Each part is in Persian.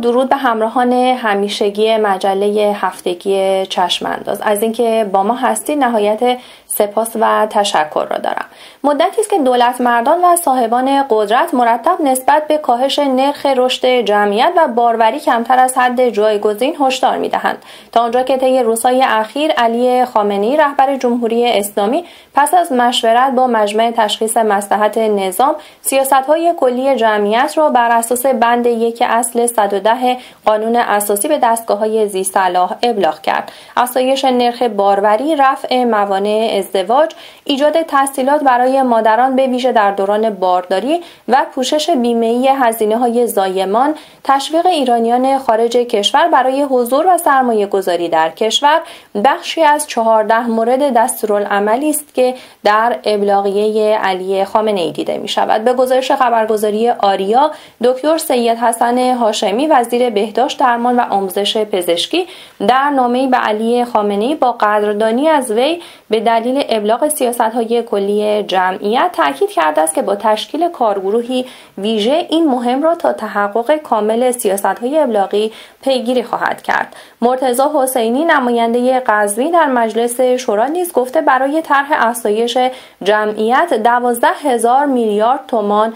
درود به همراهان همیشگی مجله هفتگی چشم‌انداز. از اینکه با ما هستید نهایت سپاس و تشکر را دارم. مدتی است که دولت مردان و صاحبان قدرت مرتب نسبت به کاهش نرخ رشد جمعیت و باروری کمتر از حد جایگزین هشدار می‌دهند، تا آنجا که طی روزهای اخیر علی خامنه‌ای رهبر جمهوری اسلامی پس از مشورت با مجمع تشخیص مصلحت نظام سیاست‌های کلی جمعیت را بر اساس بند 1 اصل 110 قانون اساسی به دستگاه‌های ذی‌صلاح ابلاغ کرد. افزایش نرخ باروری، رفع موانع ازدواج، ایجاد تسهیلات برای مادران به ویژه در دوران بارداری و پوشش بیمه‌ای هزینه‌های زایمان، تشویق ایرانیان خارج کشور برای حضور و سرمایه‌گذاری در کشور بخشی از 14 مورد دستورالعملی است که در ابلاغیه علی خامنه‌ای دیده می‌شود. به گزارش خبرگزاری آریا، دکتر سید حسن هاشمی وزیر بهداشت، درمان و آموزش پزشکی در نامه‌ای به علی خامنه‌ای با قدردانی از وی به دلیل ابلاغ سیاست‌های کلی جمعیت تاکید کرده است که با تشکیل کارگروهی ویژه این مهم را تا تحقق کامل سیاست‌های ابلاغی پیگیری خواهد کرد. مرتضی حسینی نماینده قزوین در مجلس شورا نیز گفته برای طرح افزایش جمعیت 12,000 میلیارد تومان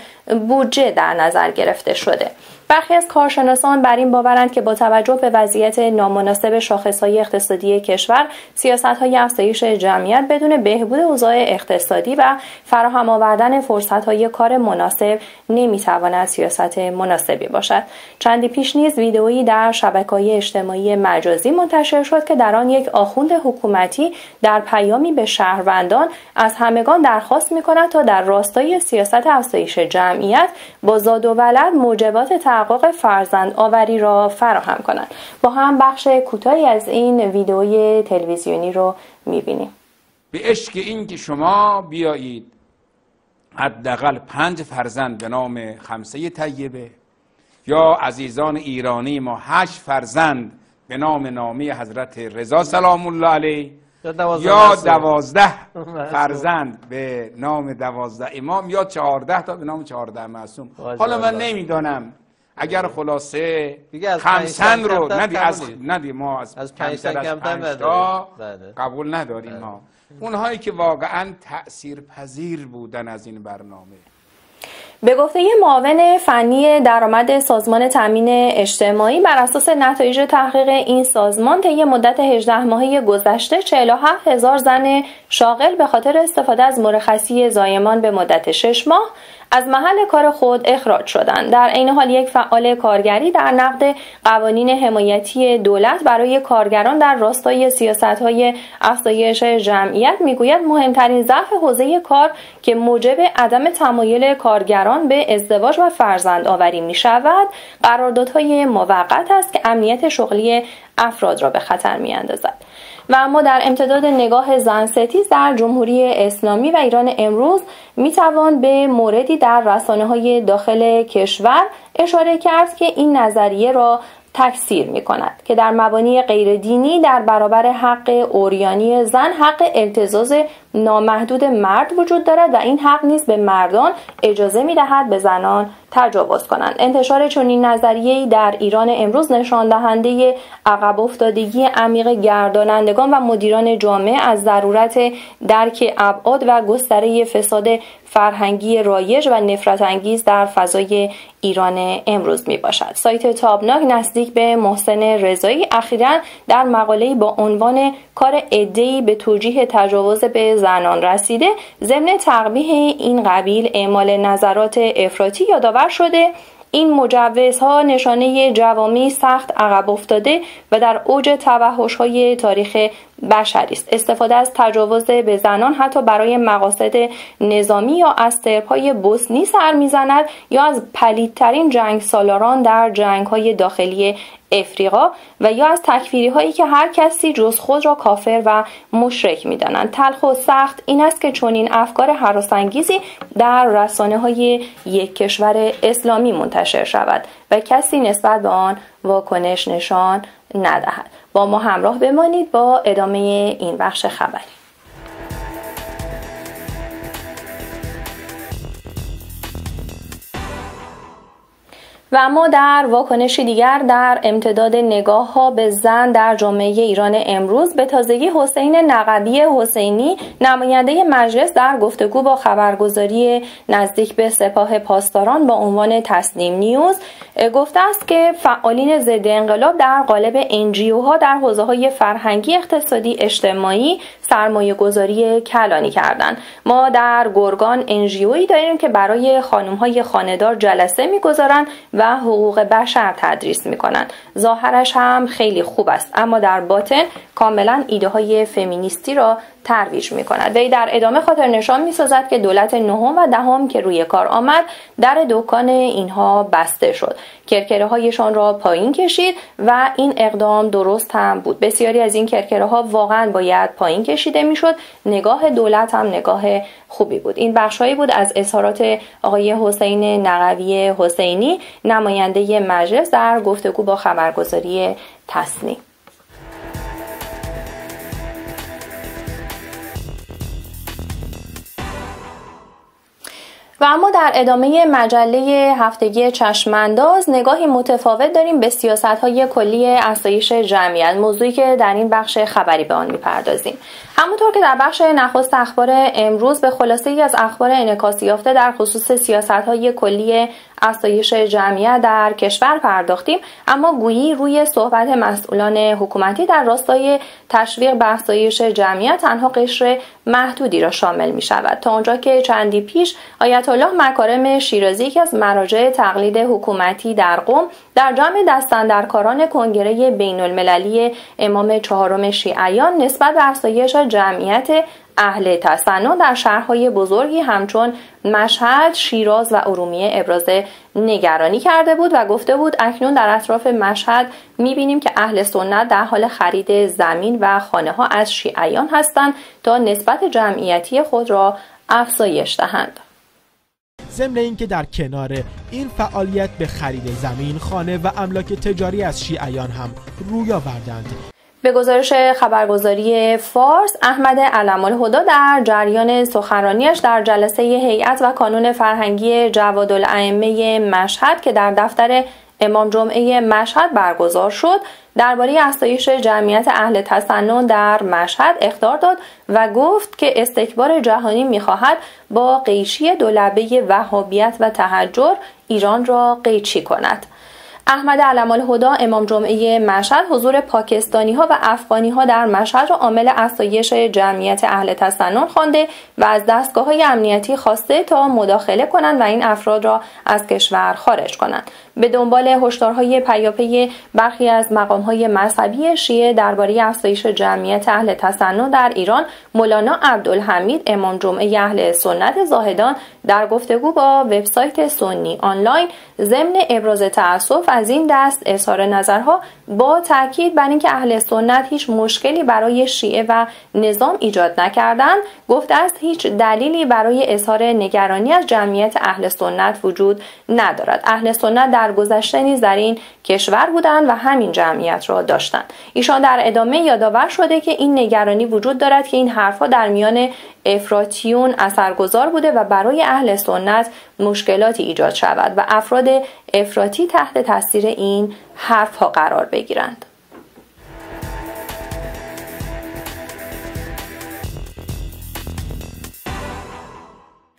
بودجه در نظر گرفته شده. برخی از کارشناسان بر این باورند که با توجه به وضعیت نامناسب شاخص‌های اقتصادی کشور، سیاست‌های افزایش جمعیت بدون بهبود اوضاع اقتصادی و فراهم آوردن فرصت‌های کار مناسب نمی‌تواند سیاست مناسبی باشد. چندی پیش نیز ویدئویی در شبکه‌های اجتماعی مجازی منتشر شد که در آن یک آخوند حکومتی در پیامی به شهروندان از همگان درخواست می‌کند تا در راستای سیاست افزایش جمعیت با زاد و ولد موجبات تحقق فرزند آوری را فراهم کنند. با هم بخش کوتاهی از این ویدئوی تلویزیونی رو می‌بینیم. به عشق این که شما بیایید حداقل 5 فرزند به نام خمسه طیبه، یا عزیزان ایرانی ما 8 فرزند به نامه حضرت رضا سلام الله علیه، یا 12 فرزند به نام 12 امام، یا 14 تا به نام 14 معصوم. حالا من نمیدانم اگر خلاصه خمسن رو ندی ما از 5 تا قبول نداریم ما. اونهایی که واقعا تأثیر پذیر بودن از این برنامه. به گفته معاون فنی درآمد سازمان تامین اجتماعی، بر اساس نتایج تحقیق این سازمان طی مدت 18 ماهه گذشته 47,000 زن شاغل به خاطر استفاده از مرخصی زایمان به مدت 6 ماه از محل کار خود اخراج شدند. در عین حال یک فعال کارگری در نقد قوانین حمایتی دولت برای کارگران در راستای سیاست‌های افزایش جمعیت میگوید مهمترین ضعف حوزه کار که موجب عدم تمایل کارگران به ازدواج و فرزندآوری می‌شود، قراردادهای موقت است که امنیت شغلی افراد را به خطر می‌اندازد. و اما در امتداد نگاه زن‌ستیز در جمهوری اسلامی و ایران امروز میتوان به موردی در رسانه‌های داخل کشور اشاره کرد که این نظریه را تکثیر می‌کند که در مبانی غیر دینی در برابر حق عریانی زن حق التزاز نامحدود مرد وجود دارد و این حق نیز به مردان اجازه می‌دهد به زنان تجاوز کنند. انتشار چنین نظریه‌ای در ایران امروز نشان دهنده عقب افتادگی عمیق گردانندگان و مدیران جامعه از ضرورت درک ابعاد و گستره فساد فرهنگی رایج و نفرت انگیز در فضای ایران امروز میباشد. سایت تابناک نزدیک به محسن رضایی اخیراً در مقاله‌ای با عنوان کار عده‌ای به توجیه تجاوز به زنان رسیده ضمن تقبیح این قبیل اعمال نظرات افراطی یادآور شده این مجوزها نشانه جوامعی سخت عقب افتاده و در اوج توحش‌های تاریخ بشری است. استفاده از تجاوز به زنان حتی برای مقاصد نظامی یا از ترپای بوسنی سر میزند یا از پلیدترین جنگ سالاران در جنگ‌های داخلی افریقا و یا از تکفیری هایی که هر کسی جز خود را کافر و مشرک می‌دانند. تلخ و سخت این است که چنین افکار هراس‌انگیزی در رسانه‌های یک کشور اسلامی منتشر شود و کسی نسبت به آن واکنش نشان ندهد. با ما همراه بمانید با ادامه این بخش خبری. و اما در واکنشی دیگر در امتداد نگاه ها به زن در جامعه ایران امروز، به تازگی حسین نقبی حسینی نماینده مجلس در گفتگو با خبرگزاری نزدیک به سپاه پاسداران با عنوان تسنیم نیوز گفته است که فعالین ضد انقلاب در قالب NGO ها در حوزه‌های فرهنگی، اقتصادی، اجتماعی سرمایه گذاری کلانی کردند. ما در گرگان NGOیی داریم که برای خانم‌های خانه‌دار جلسه می‌گذارند و حقوق بشر تدریس می‌کنند. ظاهرش هم خیلی خوب است، اما در باطن کاملا ایده‌های فمینیستی را ترویج می‌کند. وی در ادامه خاطر نشان می‌سازد که دولت نهم و دهم که روی کار آمد، در دکان اینها بسته شد. کرکره‌هایشان را پایین کشید و این اقدام درست هم بود. بسیاری از این کرکره‌ها واقعا باید پایین کشیده می‌شد. نگاه دولت هم نگاه خوبی بود. این بخشایی بود از اظهارات آقای حسین نقبی حسینی، نماینده مجلس در گفتگو با خبرگزاری تسنیم. و اما در ادامه مجله هفتگی چشمانداز نگاهی متفاوت داریم به سیاست‌های کلی افزایش جمعیت، موضوعی که در این بخش خبری به آن می‌پردازیم. همونطور که در بخش نخست اخبار امروز به خلاصه‌ای از اخبار انعکاس یافته در خصوص سیاست‌های کلی افزایش جمعیت در کشور پرداختیم، اما گویی روی صحبت مسئولان حکومتی در راستای تشویق به افزایش جمعیت تنها قشر محدودی را شامل می شود، تا آنجا که چندی پیش آیت الله مکارم شیرازی، یکی از مراجع تقلید حکومتی در قم، در جمع دستاندرکاران کنگره بین المللی امام چهارم شیعیان نسبت به افزایش جمعیت اهل تسنن در شهرهای بزرگی همچون مشهد، شیراز و ارومیه ابراز نگرانی کرده بود و گفته بود اکنون در اطراف مشهد می‌بینیم که اهل سنت در حال خرید زمین و خانه‌ها از شیعیان هستند تا نسبت جمعیتی خود را افزایش دهند. ضمن اینکه در کنار این فعالیت به خرید زمین، خانه و املاک تجاری از شیعیان هم روی آوردند. به گزارش خبرگزاری فارس، احمد علم‌الهدی در جریان سخنرانیش در جلسه هیئت و کانون فرهنگی جوادالائمه مشهد که در دفتر امام جمعه مشهد برگزار شد، درباره افزایش جمعیت اهل تسنن در مشهد اخطار داد و گفت که استکبار جهانی می‌خواهد با قیچی دولبه وهابیت و تحجر ایران را قیچی کند. احمد علم‌الهدی امام جمعه مشهد حضور پاکستانی‌ها و افغانی‌ها در مشهد را عامل افزایش جمعیت اهل تسنن خوانده و از دستگاه‌های امنیتی خواسته تا مداخله کنند و این افراد را از کشور خارج کنند. به دنبال هشدارهای پیاپی برخی از مقام‌های مذهبی شیعه درباره افزایش جمعیت اهل تسنن در ایران، مولانا عبدالحمید امام جمعه اهل سنت زاهدان در گفتگو با وبسایت سنی آنلاین ضمن ابراز تأسف از این دست اظهار نظرها با تاکید بر اینکه اهل سنت هیچ مشکلی برای شیعه و نظام ایجاد نکردند، گفته است هیچ دلیلی برای اظهار نگرانی از جمعیت اهل سنت وجود ندارد. اهل سنت در گذشته نیز در این کشور بودند و همین جمعیت را داشتند. ایشان در ادامه یادآور شده که این نگرانی وجود دارد که این حرفها در میان افراطیون اثرگذار بوده و برای اهل سنت مشکلاتی ایجاد شود و افراد افراطی تحت تاثیر این حرفها قرار بگیرند.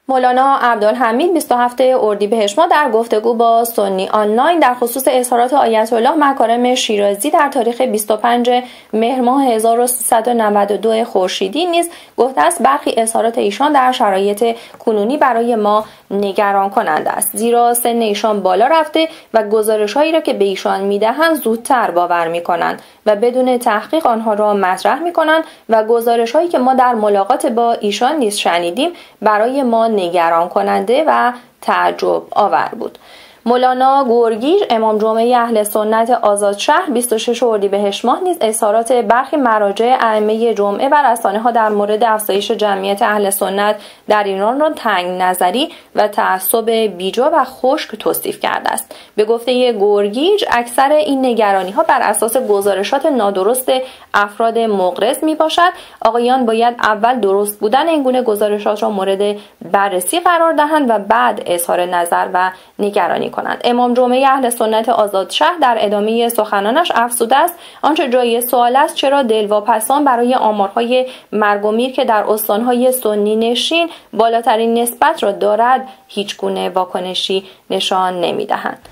مولانا عبدالحمید 27 اردیبهشت ماه در گفتگو با سنی آنلاین در خصوص اظهارات آیت الله مکارم شیرازی در تاریخ 25 مهر ماه 1392 خورشیدی نیز گفته است برخی اظهارات ایشان در شرایط کنونی برای ما نگران کننده است، زیرا سن ایشان بالا رفته و گزارش‌هایی را که به ایشان می‌دهند زودتر باور می‌کنند و بدون تحقیق آنها را مطرح می‌کنند و گزارش‌هایی که ما در ملاقات با ایشان نیز شنیدیم برای ما نگران کننده و تعجب آور بود. مولانا گرگیر امام جمعه اهل سنت آزادشهر 26 اردیبهشت ماه نیز اظهارات برخی مراجع ائمه جمعه و رسانه‌ها در مورد افزایش جمعیت اهل سنت در ایران را تنگ نظری و تعصب بیجا و خشک توصیف کرده است. به گفته گرگیج اکثر این نگرانی‌ها بر اساس گزارشات نادرست افراد مغرض میباشد. آقایان باید اول درست بودن این گونه گزارشات را مورد بررسی قرار دهند و بعد اظهار نظر و نگرانی می‌کنند. امام جمعه اهل سنت آزادشهر در ادامه سخنانش افزوده است آنچه جای سوال است چرا دلواپسان برای آمارهای مرگ و میر که در استانهای سنی نشین بالاترین نسبت را دارد هیچ گونه واکنشی نشان نمی‌دهند.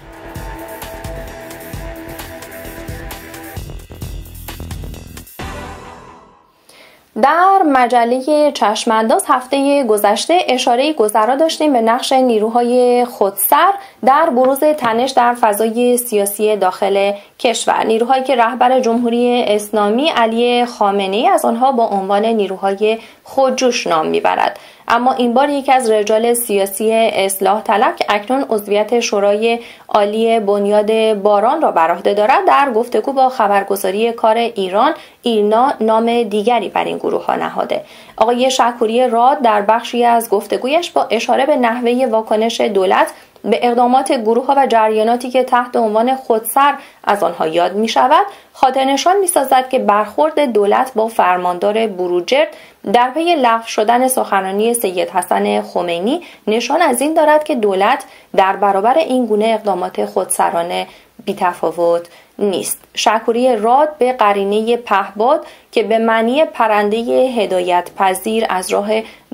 در مجله چشمانداز هفته گذشته اشاره گذرا داشتیم به نقش نیروهای خودسر در بروز تنش در فضای سیاسی داخل کشور. نیروهایی که رهبر جمهوری اسلامی علی خامنه‌ای از آنها با عنوان نیروهای خودجوش نام میبرد. اما این بار یکی از رجال سیاسی اصلاح طلب که اکنون عضویت شورای عالی بنیاد باران را بر عهده دارد در گفتگو با خبرگزاری کار ایران ایلنا نام دیگری بر این گروه ها نهاده. آقای شکوری راد در بخشی از گفتگویش با اشاره به نحوه واکنش دولت به اقدامات گروه‌ها و جریاناتی که تحت عنوان خودسر از آنها یاد می شود خاطر نشان می سازد که برخورد دولت با فرماندار بروجرد در پی لغو شدن سخنرانی سید حسن خمینی نشان از این دارد که دولت در برابر این گونه اقدامات خودسرانه بی‌تفاوت نیست. شکوری راد به قرینه پهباد که به معنی پرنده هدایت پذیر از راه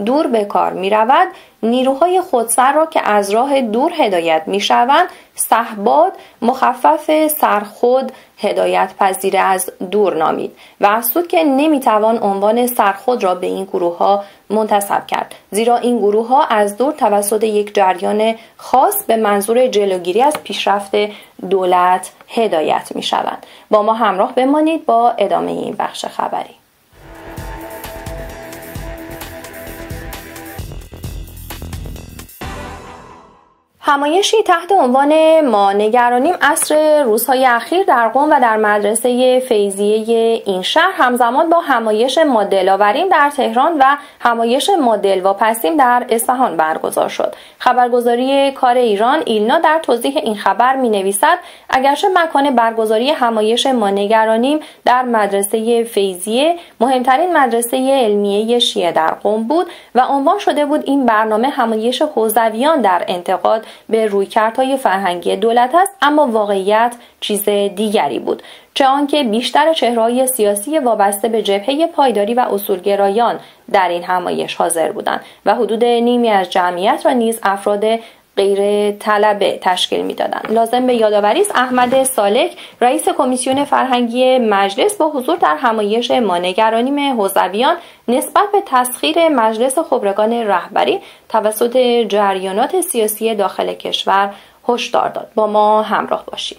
دور به کار می رود نیروهای خودسر را که از راه دور هدایت می شوند صهباد مخفف سرخود هدایت پذیر از دور نامید و افزود که نمی توان عنوان سرخود را به این گروه ها منتسب کرد زیرا این گروه ها از دور توسط یک جریان خاص به منظور جلوگیری از پیشرفت دولت هدایت می شوند. با ما همراه بمانید با ادامه این بخش خبری. همایشی تحت عنوان ما نگرانیم عصر روزهای اخیر در قم و در مدرسه فیضیه این شهر همزمان با همایش ما دل آوریم در تهران و همایش ما دل واپسیم در اصفهان برگزار شد. خبرگزاری کار ایران ایلنا در توضیح این خبر می نویسد اگرچه مکان برگزاری همایش ما نگرانیم در مدرسه فیضیه مهمترین مدرسه علمیه شیعه در قم بود و عنوان شده بود این برنامه همایش حوزویان در انتقاد به رویکردهای فرهنگی دولت است، اما واقعیت چیز دیگری بود. چه آنکه بیشتر چهره‌های سیاسی وابسته به جبهه پایداری و اصولگرایان در این همایش حاضر بودند و حدود نیمی از جمعیت را نیز افراد غیر طلبه تشکیل می‌دادند. لازم به یادآوری است احمد سالک رئیس کمیسیون فرهنگی مجلس با حضور در همایش ما نگرانیم حوزویان نسبت به تسخیر مجلس خبرگان رهبری توسط جریانات سیاسی داخل کشور هشدار داد. با ما همراه باشید.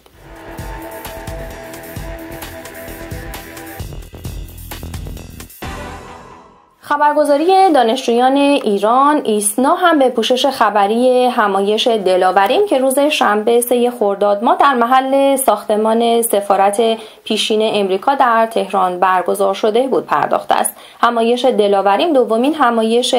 خبرگزاری دانشجویان ایران ایسنا هم به پوشش خبری همایش دلاوریم که روز شنبه 3 خرداد ماه در محل ساختمان سفارت پیشین امریکا در تهران برگزار شده بود پرداخته است. همایش دلاوریم دومین همایش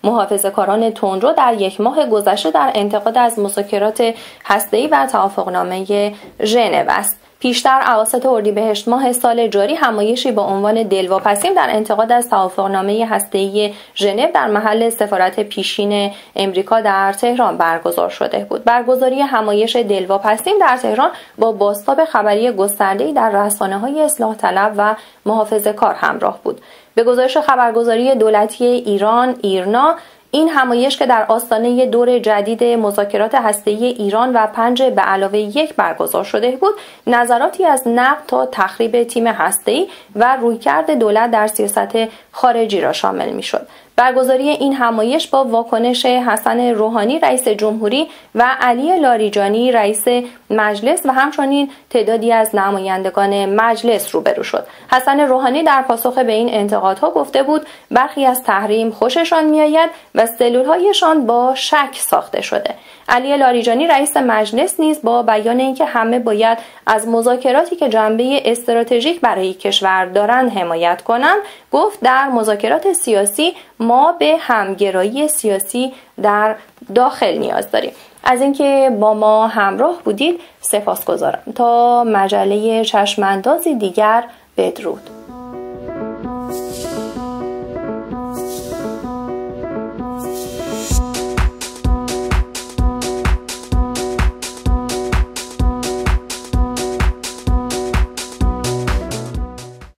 محافظه‌کاران تندرو در یک ماه گذشته در انتقاد از مذاکرات هسته‌ای و توافقنامه ژنو است. پیشتر اواسط اردیبهشت ماه سال جاری همایشی با عنوان دلواپسیم در انتقاد از توافقنامه هسته‌ای ژنو در محل سفارت پیشین امریکا در تهران برگزار شده بود. برگزاری همایش دلواپسیم در تهران با بازتاب خبری گسترده‌ای در رسانه‌های اصلاح طلب و محافظه‌کار همراه بود. به گزارش خبرگزاری دولتی ایران ایرنا این همایش که در آستانه دور جدید مذاکرات هسته‌ای ایران و 5+1 برگزار شده بود، نظراتی از نقد تا تخریب تیم هسته‌ای و رویکرد دولت در سیاست خارجی را شامل می‌شد. برگزاری این همایش با واکنش حسن روحانی رئیس جمهوری و علی لاریجانی رئیس مجلس و همچنین تعدادی از نمایندگان مجلس روبرو شد. حسن روحانی در پاسخ به این انتقادها گفته بود برخی از تحریم خوششان میآید و سلولهایشان با شک ساخته شده. علی لاریجانی رئیس مجلس نیز با بیان اینکه همه باید از مذاکراتی که جنبه استراتژیک برای کشور دارند حمایت کنند، گفت در مذاکرات سیاسی ما به همگرایی سیاسی در داخل نیاز داریم. از اینکه با ما همراه بودید سپاسگزارم. تا مجله چشماندازی دیگر بدرود.